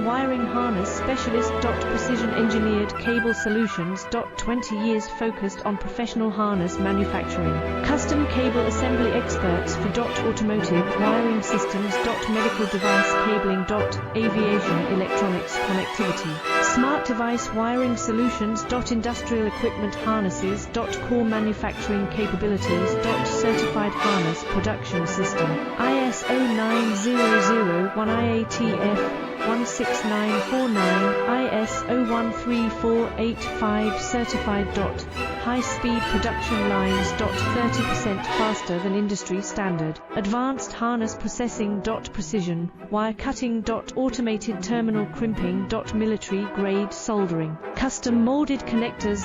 Wiring Harness Specialist. Precision Engineered Cable Solutions. 20 years focused on professional harness manufacturing. Custom Cable Assembly Experts for automotive wiring systems. Medical device cabling. Aviation electronics connectivity. Smart device wiring solutions. Industrial equipment harnesses. Core manufacturing capabilities. Certified harness production system. ISO 9001 IATF 16949, ISO 13485 certified. High-speed production lines. 30% faster than industry standard. Advanced harness processing. Precision wire cutting. Automated terminal crimping. Military grade soldering. Custom molded connectors.